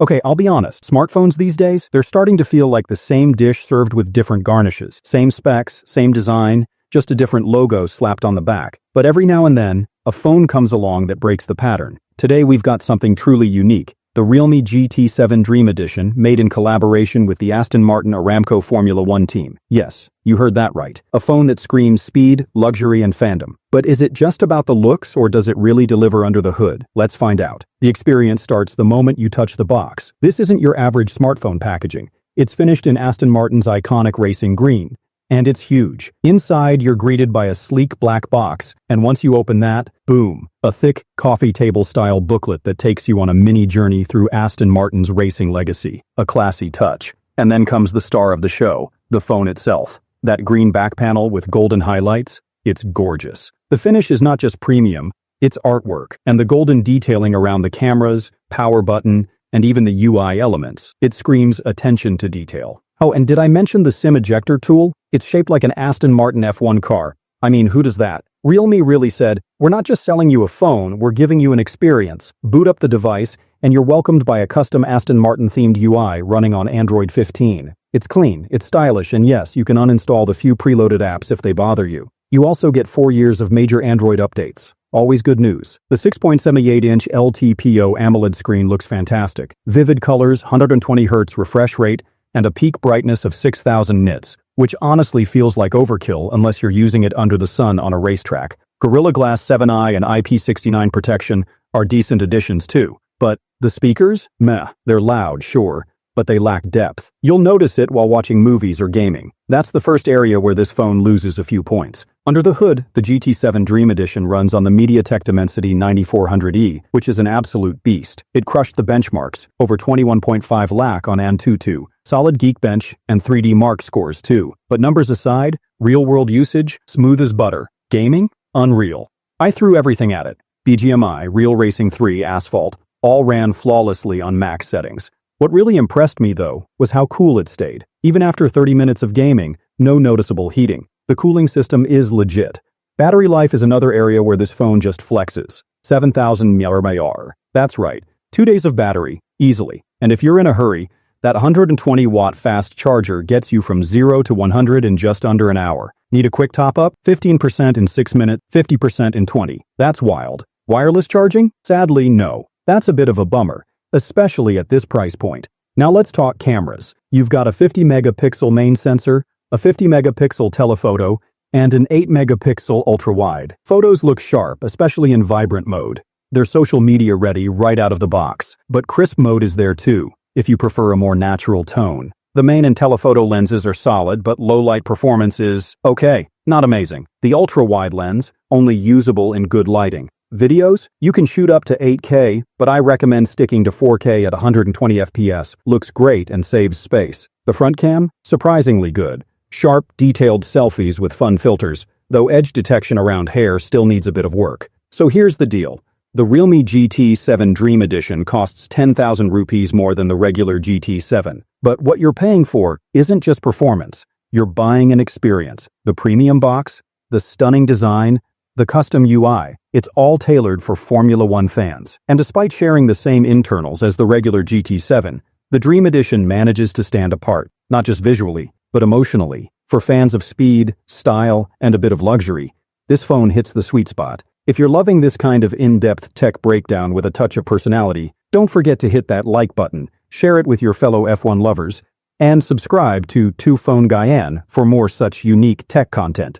Okay, I'll be honest, smartphones these days, they're starting to feel like the same dish served with different garnishes. Same specs, same design, just a different logo slapped on the back. But every now and then, a phone comes along that breaks the pattern. Today we've got something truly unique. The Realme GT Dream Edition, made in collaboration with the Aston Martin Aramco Formula One team. Yes, you heard that right. A phone that screams speed, luxury, and fandom. But is it just about the looks, or does it really deliver under the hood? Let's find out. The experience starts the moment you touch the box. This isn't your average smartphone packaging. It's finished in Aston Martin's iconic racing green. And it's huge. Inside, you're greeted by a sleek black box, and once you open that, boom, a thick, coffee table-style booklet that takes you on a mini journey through Aston Martin's racing legacy. A classy touch. And then comes the star of the show, the phone itself. That green back panel with golden highlights, it's gorgeous. The finish is not just premium, it's artwork, and the golden detailing around the cameras, power button, and even the UI elements. It screams attention to detail. Oh, and did I mention the SIM ejector tool? It's shaped like an Aston Martin F1 car. I mean, who does that? Realme really said, we're not just selling you a phone, we're giving you an experience. Boot up the device, and you're welcomed by a custom Aston Martin-themed UI running on Android 15. It's clean, it's stylish, and yes, you can uninstall the few preloaded apps if they bother you. You also get 4 years of major Android updates. Always good news. The 6.78-inch LTPO AMOLED screen looks fantastic. Vivid colors, 120Hz refresh rate, and a peak brightness of 6,000 nits, which honestly feels like overkill unless you're using it under the sun on a racetrack. Gorilla Glass 7i and IP69 protection are decent additions too. But the speakers? Meh. They're loud, sure, but they lack depth. You'll notice it while watching movies or gaming. That's the first area where this phone loses a few points. Under the hood, the GT Dream Edition runs on the MediaTek Dimensity 9400E, which is an absolute beast. It crushed the benchmarks, over 21.5 lakh on Antutu, solid Geekbench, and 3D Mark scores too. But numbers aside, real-world usage, smooth as butter. Gaming? Unreal. I threw everything at it. BGMI, Real Racing 3, Asphalt, all ran flawlessly on max settings. What really impressed me, though, was how cool it stayed. Even after 30 minutes of gaming, no noticeable heating. The cooling system is legit. Battery life is another area where this phone just flexes. 7,000 mAh. That's right, 2 days of battery, easily. And if you're in a hurry, that 120-watt fast charger gets you from 0 to 100 in just under an hour. Need a quick top-up? 15% in 6 minutes, 50% in 20. That's wild. Wireless charging? Sadly, no. That's a bit of a bummer, especially at this price point. Now let's talk cameras. You've got a 50-megapixel main sensor, a 50-megapixel telephoto, and an 8-megapixel ultra-wide. Photos look sharp, especially in vibrant mode. They're social media ready right out of the box. But crisp mode is there too, if you prefer a more natural tone. The main and telephoto lenses are solid, but low-light performance is okay, not amazing. The ultra-wide lens, only usable in good lighting. Videos? You can shoot up to 8K, but I recommend sticking to 4K at 120 FPS. Looks great and saves space. The front cam? Surprisingly good. Sharp, detailed selfies with fun filters, though edge detection around hair still needs a bit of work. So here's the deal. The Realme GT Dream Edition costs 10,000 rupees more than the regular GT7. But what you're paying for isn't just performance. You're buying an experience. The premium box, the stunning design, the custom UI. It's all tailored for Formula One fans. And despite sharing the same internals as the regular GT7, the Dream Edition manages to stand apart, not just visually, but emotionally. For fans of speed, style, and a bit of luxury, this phone hits the sweet spot. If you're loving this kind of in-depth tech breakdown with a touch of personality, don't forget to hit that like button, share it with your fellow F1 lovers, and subscribe to ToPhoneGyan for more such unique tech content.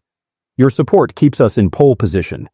Your support keeps us in pole position.